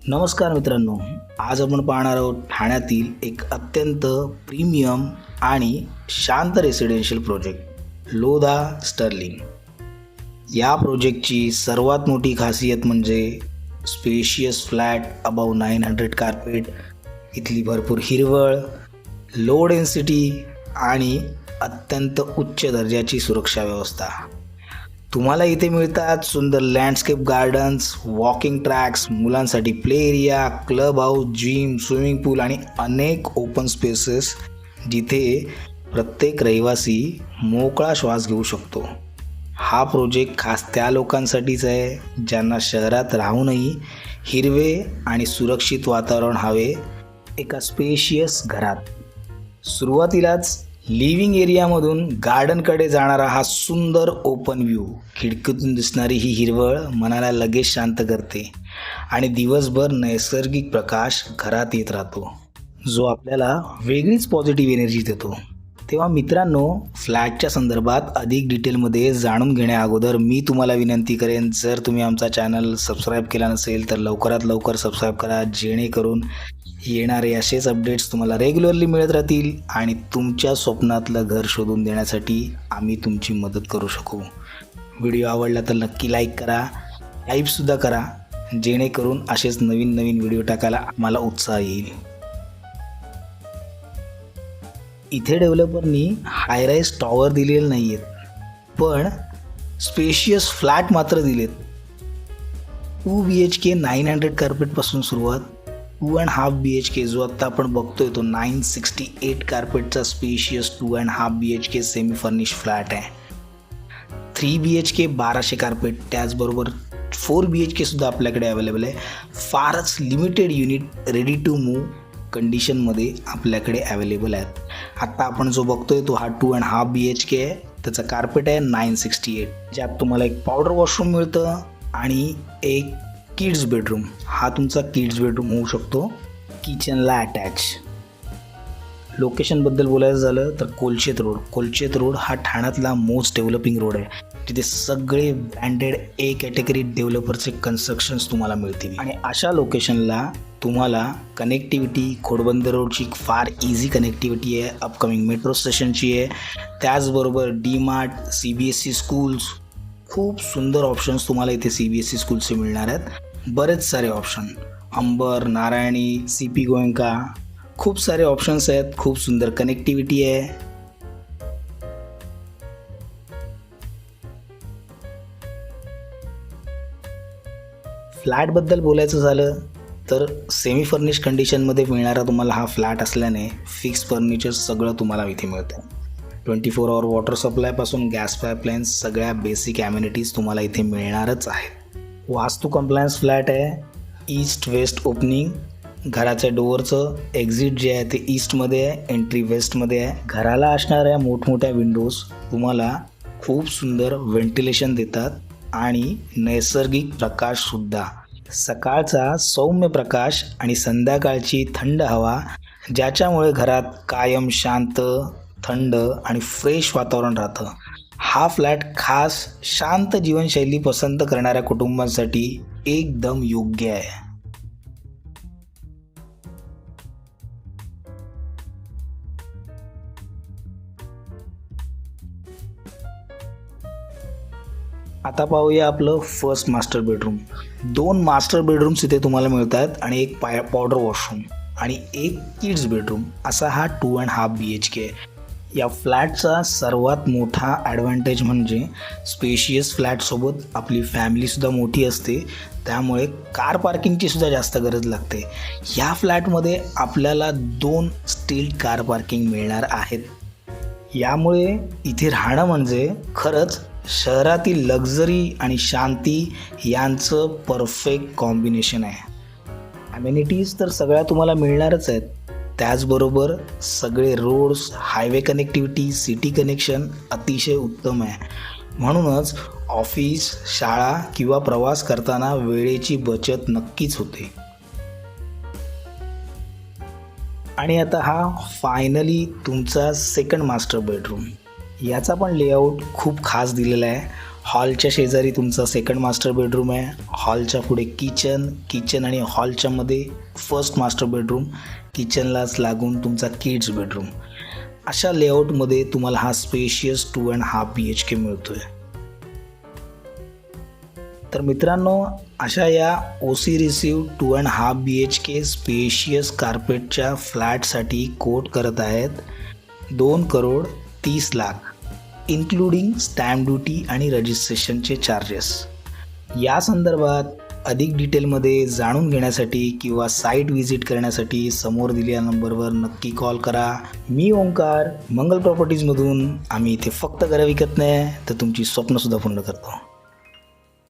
नमस्कार मित्रांनो, आज आपण पाहणार आहोत ठाण्यातील एक अत्यंत प्रीमियम आणि शांत रेसिडेन्शियल प्रोजेक्ट लोधा स्टर्लिंग. या प्रोजेक्टची सर्वात मोठी खासियत म्हणजे स्पेशियस फ्लॅट अबाव 900 कार्पेट, इथली भरपूर हिरवळ, लो डेन्सिटी आणि अत्यंत उच्च दर्जाची सुरक्षा व्यवस्था. तुम्हाला इथे मिळतात सुंदर लँडस्केप गार्डन्स, वॉकिंग ट्रॅक्स, मुलांसाठी play area, club house, gym, swimming pool आणि अनेक ओपन स्पेसेस जिथे प्रत्येक रहिवासी मोकळा श्वास घेऊ शकतो. हा प्रोजेक्ट खास त्या लोकांसाठीच आहे ज्यांना शहरात राहूनही हिरवे आणि सुरक्षित वातावरण हवे एका स्पेशियस घरात. सुरुवातीलाच लिव्हिंग एरियामधून गार्डनकडे जाणारा हा सुंदर ओपन व्ह्यू, खिडकीतून दिसणारी ही हिरवळ मनाला लगेच शांत करते आणि दिवसभर नैसर्गिक प्रकाश घरात येत राहतो, जो आपल्याला वेगळीच पॉझिटिव्ह एनर्जी देतो. तेव्हा मित्रांनो, फ्लॅटच्या संदर्भात अधिक डिटेलमध्ये जाणून घेण्याअगोदर मी तुम्हाला विनंती करेन, जर तुम्ही आमचा चॅनल सबस्क्राईब केला नसेल तर लवकरात लवकर सबस्क्राईब करा, जेणेकरून येणारे असेच अपडेट्स तुम्हाला रेग्युलरली मिळत राहतील आणि तुमच्या स्वप्नातलं घर शोधून देण्यासाठी आम्ही तुमची मदत करू शकू. व्हिडिओ आवडला तर नक्की लाईक करा, टाईपसुद्धा करा, जेणेकरून असेच नवीन नवीन व्हिडिओ टाकायला आम्हाला उत्साह येईल. इथे डेव्हलपरनी हायराईज टॉवर दिलेले नाही आहेत, पण स्पेशियस फ्लॅट मात्र दिलेत. 2 BHK 900 कार्पेटपासून सुरुवात, 2.5 BHK जो आत्ता आपण बघतोय तो 968 कार्पेटचा spacious 2.5 BHK semi furnish flat आहे. 3 BHK 1200 कार्पेट, त्याचबरोबर 4 BHK सुद्धा आपल्याकडे अवेलेबल आहे. फारच limited unit ready to move कंडिशनमध्ये आपल्याकडे अवेलेबल आहेत. आत्ता आपण जो बघतोय तो हा 2.5 BHK आहे, त्याचं कार्पेट आहे 968, ज्यात तुम्हाला एक पावडर वॉशरूम मिळतं आणि एक किड्स बेडरूम. हा तुमचा किड्स बेडरूम होऊ शकतो किचनला अटॅच. लोकेशनबद्दल बोलायचं झालं तर कोलचेत रोड हा ठाण्यातला मोस्ट डेव्हलपिंग रोड आहे, तिथे सगळे ब्रँडेड ए कॅटेगरी डेव्हलपरचे कन्स्ट्रक्शन्स तुम्हाला मिळतील. आणि अशा लोकेशनला तुम्हाला कनेक्टिव्हिटी खोडबंदर रोडची फार इझी कनेक्टिव्हिटी आहे, अपकमिंग मेट्रो स्टेशनची आहे, त्याचबरोबर DMart, CBSE स्कूल्स, खूप सुंदर ऑप्शन्स तुम्हाला इथे CBSE स्कूलचे मिळणार आहेत. बरेच सारे ऑप्शन, अंबर, नारायणी, CP गोयंका, खूप सारे ऑप्शन्स आहेत, खूप सुंदर कनेक्टिव्हिटी आहे. फ्लॅटबद्दल बोलायचं झालं तर सेमी फर्निश कंडिशनमध्ये मिळणारा तुम्हाला हा फ्लॅट असल्याने फिक्स फर्निचर सगळं तुम्हाला इथे मिळतं. 24 आवर वॉटर सप्लायपासून गॅस पाईपलाईन्स, सगळ्या बेसिक ॲम्युनिटीज तुम्हाला इथे मिळणारच आहेत. वास्तू कंप्लायन्स फ्लॅट आहे, ईस्ट वेस्ट ओपनिंग. घराच्या डोअरचं एक्झिट जे आहे ते ईस्टमध्ये आहे, एंट्री वेस्टमध्ये आहे. घराला असणाऱ्या मोठमोठ्या विंडोज तुम्हाला खूप सुंदर व्हेंटिलेशन देतात आणि नैसर्गिक प्रकाशसुद्धा. सकाळचा सौम्य प्रकाश आणि संध्याकाळची थंड हवा, ज्याच्यामुळे घरात कायम शांत, थंड आणि फ्रेश वातावरण राहतं. हा फ्लॅट खास शांत जीवनशैली पसंत करणाऱ्या कुटुंबांसाठी एकदम योग्य आहे. आता पाहूया आपलं first master bedroom. 2 master bedrooms इथे तुम्हाला मिळतात आणि एक पावडर वॉशरूम आणि एक किड्स बेडरूम, असा हा 2.5 BHK. या फ्लॅटचा सर्वात मोठा ॲडव्हान्टेज म्हणजे स्पेशियस फ्लॅटसोबत आपली फॅमिलीसुद्धा मोठी असते, त्यामुळे कार पार्किंगची सुद्धा जास्त गरज लागते. ह्या फ्लॅटमध्ये आपल्याला 2 स्टील कार पार्किंग मिळणार आहेत. यामुळे इथे राहणं म्हणजे खरंच शहरातील लक्झरी आणि शांती यांचं परफेक्ट कॉम्बिनेशन आहे. ॲम्युनिटीज तर सगळ्या तुम्हाला मिळणारच आहेत, त्याचबरोबर सगळे roads, highway connectivity, city connection अतिशय उत्तम आहे. म्हणूनच ऑफिस, शाळा किंवा प्रवास करताना वेळेची बचत नक्कीच होते. आणि आता हा फायनली तुमचा सेकंड मास्टर बेडरूम. याचा पण लेआउट खूप खास दिलेला आहे. हॉलच्या शेजारी तुमचा सेकंड मास्टर बेडरूम आहे. हॉलच्या पुढे किचन आणि हॉलच्या मध्ये फर्स्ट मास्टर बेडरूम, किचनलाच लागून तुमचा किड्स बेडरूम. अशा लेआउटमध्ये तुम्हाला हा स्पेशियस 2.5 BHK मिळतो आहे. तर मित्रांनो, अशा या OC रिसीव 2.5 BHK स्पेशियस कार्पेटच्या फ्लॅटसाठी कोट करत आहेत 2,30,00,000 इन्क्लुडिंग स्टॅम्प ड्युटी आणि रजिस्ट्रेशनचे चार्जेस. या संदर्भात अधिक डिटेलमध्ये जाणून घेण्यासाठी किंवा साईट व्हिजिट करण्यासाठी समोर दिलेल्या नंबरवर नक्की कॉल करा. मी ओंकार, मंगल प्रॉपर्टीजमधून. आम्ही इथे फक्त घरं विकत नाही तर तुमची स्वप्नसुद्धा पूर्ण करतो.